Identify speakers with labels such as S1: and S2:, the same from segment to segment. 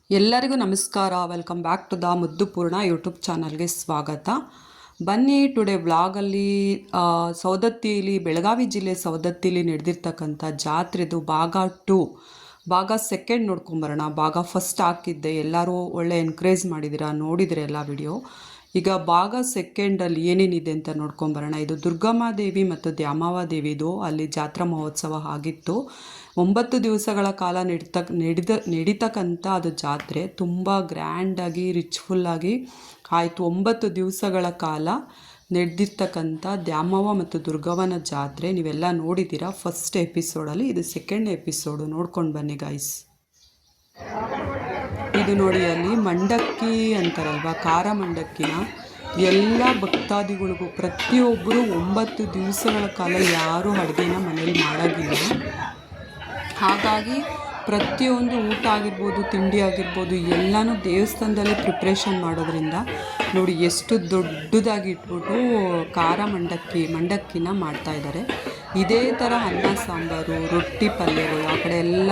S1: ಎಲ್ಲರಿಗೂ ನಮಸ್ಕಾರ. Welcome back to the ಮುದ್ದುಪೂರ್ಣ ಯೂಟ್ಯೂಬ್ ಚಾನಲ್ಗೆ ಸ್ವಾಗತ. ಬನ್ನಿ, ಟುಡೇ ವ್ಲಾಗಲ್ಲಿ ಸೌದತ್ತಿಲಿ, ಬೆಳಗಾವಿ ಜಿಲ್ಲೆ ಸೌದತ್ತಿಲಿ ನಡೆದಿರ್ತಕ್ಕಂಥ ಜಾತ್ರೆದು ಭಾಗ 2, ಭಾಗ 2 ನೋಡ್ಕೊಂಬರೋಣ. ಭಾಗ 1 ಹಾಕಿದ್ದೆ, ಎಲ್ಲರೂ ಒಳ್ಳೆ ಎನ್ಕರೇಜ್ ಮಾಡಿದ್ದೀರಾ, ನೋಡಿದರೆ ಎಲ್ಲ ವಿಡಿಯೋ. ಈಗ ಭಾಗ 2 ಏನೇನಿದೆ ಅಂತ ನೋಡ್ಕೊಂಬರೋಣ. ಇದು ದುರ್ಗಮ್ಮ ದೇವಿ ಮತ್ತು ದ್ಯಾಮವ್ವ ದೇವಿದು ಅಲ್ಲಿ ಜಾತ್ರಾ ಮಹೋತ್ಸವ ಆಗಿತ್ತು. 9 ದಿವಸಗಳ ಕಾಲ ನಡೀತಕ್ಕಂಥ ಅದು ಜಾತ್ರೆ ತುಂಬ ಗ್ರ್ಯಾಂಡಾಗಿ ರಿಚ್ಫುಲ್ಲಾಗಿ ಆಯಿತು. 9 ದಿವಸಗಳ ಕಾಲ ನಡೆದಿರ್ತಕ್ಕಂಥ ದ್ಯಾಮವ್ವ ಮತ್ತು ದುರ್ಗವ್ವನ ಜಾತ್ರೆ ನೀವೆಲ್ಲ ನೋಡಿದ್ದೀರಾ ಫಸ್ಟ್ ಎಪಿಸೋಡಲ್ಲಿ. ಇದು 2nd ಎಪಿಸೋಡು, ನೋಡ್ಕೊಂಡು ಬನ್ನಿ ಗೈಸ್. ಇದು ನೋಡಿ, ಅಲ್ಲಿ ಮಂಡಕ್ಕಿ ಅಂತಾರಲ್ವ, ಖಾರ ಮಂಡಕ್ಕಿನ ಎಲ್ಲ ಭಕ್ತಾದಿಗಳಿಗೂ ಪ್ರತಿಯೊಬ್ಬರು 9 ದಿವಸಗಳ ಕಾಲ ಯಾರೂ ಅಡುಗೆನ ಮನೇಲಿ ಮಾಡೋಂಗಿಲ್ಲ. ಹಾಗಾಗಿ ಪ್ರತಿಯೊಂದು ಊಟ ಆಗಿರ್ಬೋದು, ತಿಂಡಿ ಆಗಿರ್ಬೋದು, ಎಲ್ಲನೂ ದೇವಸ್ಥಾನದಲ್ಲೇ ಪ್ರಿಪ್ರೇಷನ್ ಮಾಡೋದ್ರಿಂದ ನೋಡಿ ಎಷ್ಟು ದೊಡ್ಡದಾಗಿ ಇಟ್ಬಿಟ್ಟು ಖಾರ ಮಂಡಕ್ಕಿನ ಮಾಡ್ತಾಯಿದ್ದಾರೆ. ಇದೇ ಥರ ಅನ್ನ ಸಾಂಬಾರು, ರೊಟ್ಟಿ ಪಲ್ಯಗಳು, ಆ ಕಡೆ ಎಲ್ಲ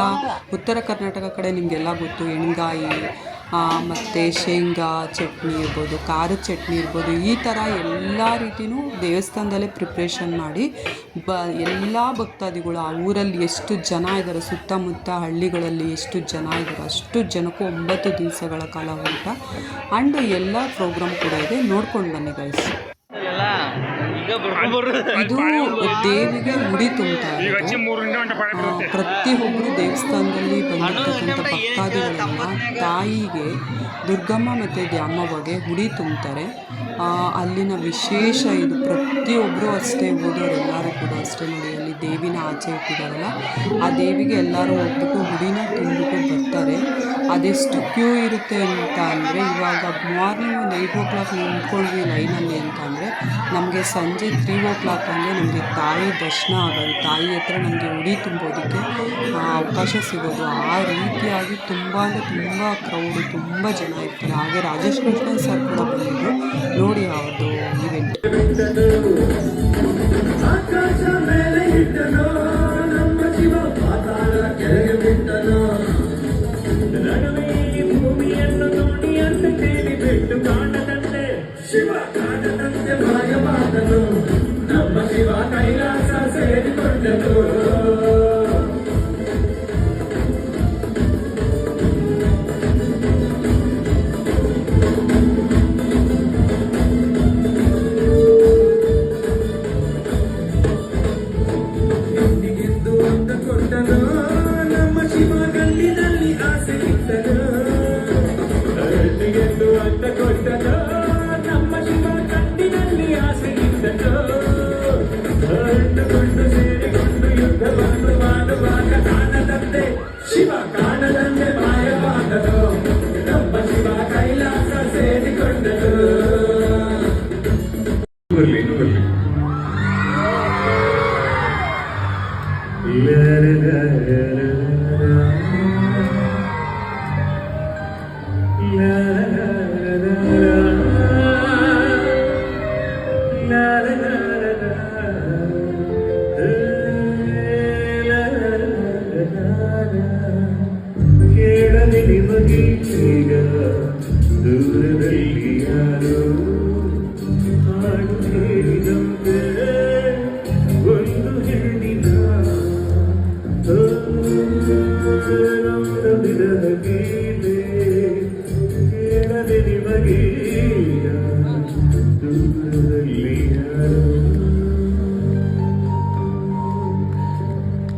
S1: ಉತ್ತರ ಕರ್ನಾಟಕ ಕಡೆ ನಿಮಗೆಲ್ಲ ಗೊತ್ತು, ಎಣ್ಗಾಯಿ ಮತ್ತು ಶೇಂಗಾ ಚಟ್ನಿ ಇರ್ಬೋದು, ಖಾರದ ಚಟ್ನಿ ಇರ್ಬೋದು, ಈ ಥರ ಎಲ್ಲ ರೀತಿಯೂ ದೇವಸ್ಥಾನದಲ್ಲೇ ಪ್ರಿಪ್ರೇಷನ್ ಮಾಡಿ ಎಲ್ಲ ಭಕ್ತಾದಿಗಳು ಆ ಊರಲ್ಲಿ ಎಷ್ಟು ಜನ ಇದ್ದಾರೆ, ಸುತ್ತಮುತ್ತ ಹಳ್ಳಿಗಳಲ್ಲಿ ಎಷ್ಟು ಜನ ಇದ್ದಾರೆ ಅಷ್ಟು ಜನಕ್ಕೂ 9 ದಿವಸಗಳ ಕಾಲ ಊಟ ಆ್ಯಂಡ್ ಎಲ್ಲ ಪ್ರೋಗ್ರಾಮ್ ಕೂಡ ಇದೆ. ನೋಡ್ಕೊಂಡು ಬನ್ನಿ ಗೈಸ್. ಇದು ದೇವಿಗೆ ಮುಡಿ ತುಂಬ್ತಾ ಇರೋದು. ಪ್ರತಿಯೊಬ್ಬರು ದೇವಸ್ಥಾನದಲ್ಲಿ ಬಂದಿರ್ತಕ್ಕಂಥ ಭಕ್ತಾದಿಗಳನ್ನ ತಾಯಿಗೆ, ದುರ್ಗಮ್ಮ ಮತ್ತು ದ್ಯಾಮವ್ವಗೆ ಮುಡಿ ತುಂಬ್ತಾರೆ. ಅಲ್ಲಿನ ವಿಶೇಷ ಇದು. ಪ್ರತಿಯೊಬ್ಬರು ಅಷ್ಟೇ, ಓದೋರೆಲ್ಲರೂ ಕೂಡ ಅಷ್ಟೇ. ನೋಡಿ, ಅಲ್ಲಿ ದೇವಿನ ಆಚೆ ಇಟ್ಟಿದ್ದಾರಲ್ಲ, ಆ ದೇವಿಗೆ ಎಲ್ಲರೂ ಹೋಗ್ಬಿಟ್ಟು ಮುಡಿನ ತುಂಬಿಟ್ಟು ಬರ್ತಾರೆ. ಅದೆಷ್ಟು ಕ್ಯೂ ಇರುತ್ತೆ ಅಂತ ಅಂದರೆ, ಇವಾಗ ಮಾರ್ನಿಂಗ್ 8 o'clock ನಿಂತ್ಕೊಂಡ್ವಿ ಲೈನಲ್ಲಿ ಅಂತ ಅಂದರೆ, ನಮಗೆ ಸಂಜೆ 3 o'clock ಅಂದರೆ ನಮಗೆ ತಾಯಿ ದರ್ಶನ ಆಗೋದು, ತಾಯಿ ಹತ್ರ ನಮಗೆ ಉಡಿ ತುಂಬೋದಕ್ಕೆ ಅವಕಾಶ ಸಿಗೋದು. ಆ ರೀತಿಯಾಗಿ ತುಂಬ ಅಂದರೆ ತುಂಬ ಕ್ರೌಡು, ತುಂಬ ಜನ ಇರ್ತಾರೆ. ಹಾಗೆ ರಾಜೇಶ್ ಕೃಷ್ಣನ್ ಸರ್ ಕೂಡ ಬಂದಿದ್ರು, ನೋಡಿ ಅವ್ರದ್ದು ಈವೆಂಟ್.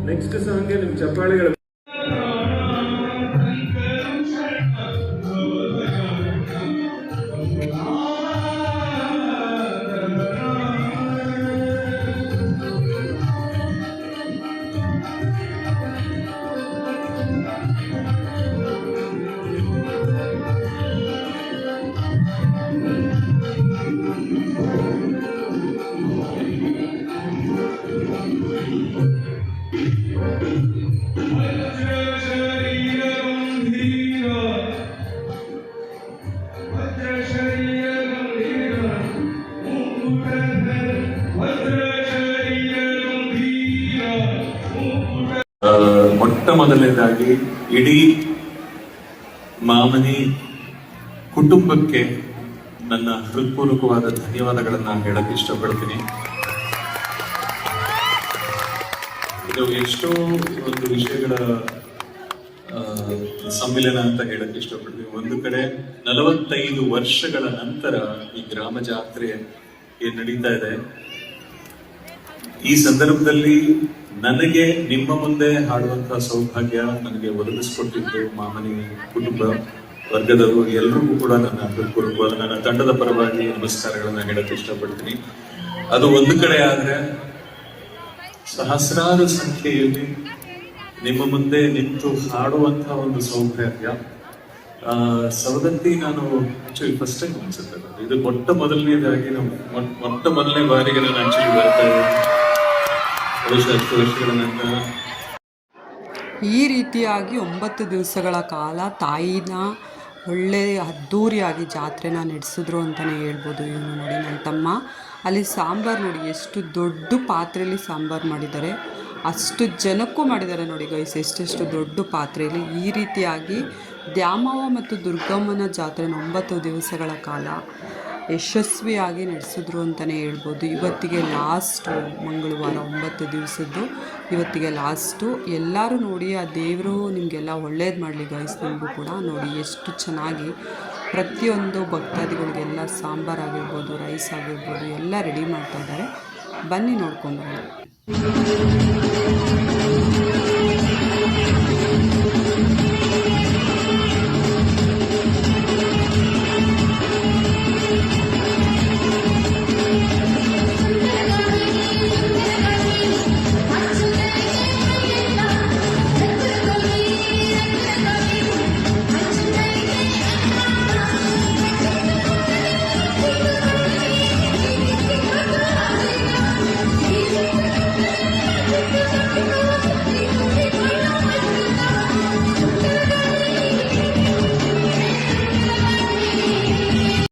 S2: ನೆಕ್ಸ್ಟ್ ಸಾಂಗ್ಗೆ ನಿಮ್ಮ ಚಪ್ಪಾಳೆಗಳು.
S3: ಮೊಟ್ಟ ಮೊದಲನೇದಾಗಿ ಇಡೀ
S2: ಮಾಮನಿ ಕುಟುಂಬಕ್ಕೆ ನನ್ನ ಹೃತ್ಪೂರ್ವಕವಾದ ಧನ್ಯವಾದಗಳನ್ನು ಹೇಳಕ್ಕೆ ಇಷ್ಟಪಡ್ತೀನಿ. ಇದು ಎಷ್ಟೋ ಒಂದು ವಿಷಯಗಳ ಸಮ್ಮಿಲನ ಅಂತ ಹೇಳಕ್ಕೆ ಇಷ್ಟಪಡ್ತೀನಿ. ಒಂದು ಕಡೆ 45 ವರ್ಷಗಳ ನಂತರ ಈ ಗ್ರಾಮ ಜಾತ್ರೆ ಏನ್ ನಡೀತಾ ಇದೆ, ಈ ಸಂದರ್ಭದಲ್ಲಿ ನನಗೆ ನಿಮ್ಮ ಮುಂದೆ ಹಾಡುವಂತಹ ಸೌಭಾಗ್ಯ ನನಗೆ ಒದಗಿಸ್ಕೊಟ್ಟಿದ್ದು ಮಾಮನಿ ಕುಟುಂಬ ವರ್ಗದವರು ಎಲ್ಲರಿಗೂ ಕೂಡ ನನ್ನ ಹೃತ್ಪೂರ್ವಕವಾದ ನನ್ನ ತಂಡದ ಪರವಾಗಿ ನಮಸ್ಕಾರಗಳನ್ನ ಹೇಳಕ್ಕೆ ಇಷ್ಟಪಡ್ತೀನಿ. ಅದು ಒಂದು ಕಡೆ ಆದ್ರೆ, ಸಹಸ್ರಾರು ಸಂಖ್ಯೆಯಲ್ಲಿ ನಿಮ್ಮ ಮುಂದೆ ನಿಂತು ಹಾಡುವಂತಹ ಒಂದು ಸೌಭಾಗ್ಯ ಸವದತ್ತಿ ನಾನು ಆಕ್ಚುಲಿ ಫಸ್ಟ್ ಟೈಮ್ ಅನ್ಸುತ್ತೆ. ಇದು ಮೊಟ್ಟ ಮೊದಲನೇ ಬಾರಿಗೆ ನಾನು ಆಕ್ಚುಲಿ ಬರ್ತಾ ಇದ್ದೀನಿ 10 ವರ್ಷಗಳ ನಂತರ.
S1: ಈ ರೀತಿಯಾಗಿ 9 ದಿವಸಗಳ ಕಾಲ ತಾಯಿನ ಒಳ್ಳೆ ಅದ್ಧೂರಿಯಾಗಿ ಜಾತ್ರೆನ ನಡೆಸಿದ್ರು ಅಂತಲೇ ಹೇಳ್ಬೋದು. ಇವನು ನೋಡಿ ನನ್ನ ತಮ್ಮ ಅಲ್ಲಿ ಸಾಂಬಾರು ನೋಡಿ ಎಷ್ಟು ದೊಡ್ಡ ಪಾತ್ರೆಯಲ್ಲಿ ಸಾಂಬಾರು ಮಾಡಿದ್ದಾರೆ, ಅಷ್ಟು ಜನಕ್ಕೂ ಮಾಡಿದ್ದಾರೆ ನೋಡಿ ಗೈಸ್, ಎಷ್ಟೆಷ್ಟು ದೊಡ್ಡ ಪಾತ್ರೆಯಲ್ಲಿ. ಈ ರೀತಿಯಾಗಿ ದ್ಯಾಮವ್ವ ಮತ್ತು ದುರ್ಗಮ್ಮನ ಜಾತ್ರೆನ 9 ದಿವಸಗಳ ಕಾಲ ಯಶಸ್ವಿಯಾಗಿ ನಡೆಸಿದ್ರು ಅಂತಲೇ ಹೇಳ್ಬೋದು. ಇವತ್ತಿಗೆ ಲಾಸ್ಟು ಮಂಗಳವಾರ 9 ದಿವಸದ್ದು ಇವತ್ತಿಗೆ ಲಾಸ್ಟು. ಎಲ್ಲರೂ ನೋಡಿ ಆ ದೇವರು ನಿಮಗೆಲ್ಲ ಒಳ್ಳೇದು ಮಾಡಲಿ ಗೈಸ್. ನಿಮಗೂ ಕೂಡ ನೋಡಿ ಎಷ್ಟು ಚೆನ್ನಾಗಿ ಪ್ರತಿಯೊಂದು ಭಕ್ತಾದಿಗಳಿಗೆಲ್ಲ ಸಾಂಬಾರು ಆಗಿರ್ಬೋದು, ರೈಸ್ ಆಗಿರ್ಬೋದು ಎಲ್ಲ ರೆಡಿ ಮಾಡ್ತಾ ಇದ್ದಾರೆ. ಬನ್ನಿ ನೋಡ್ಕೊಂಡು.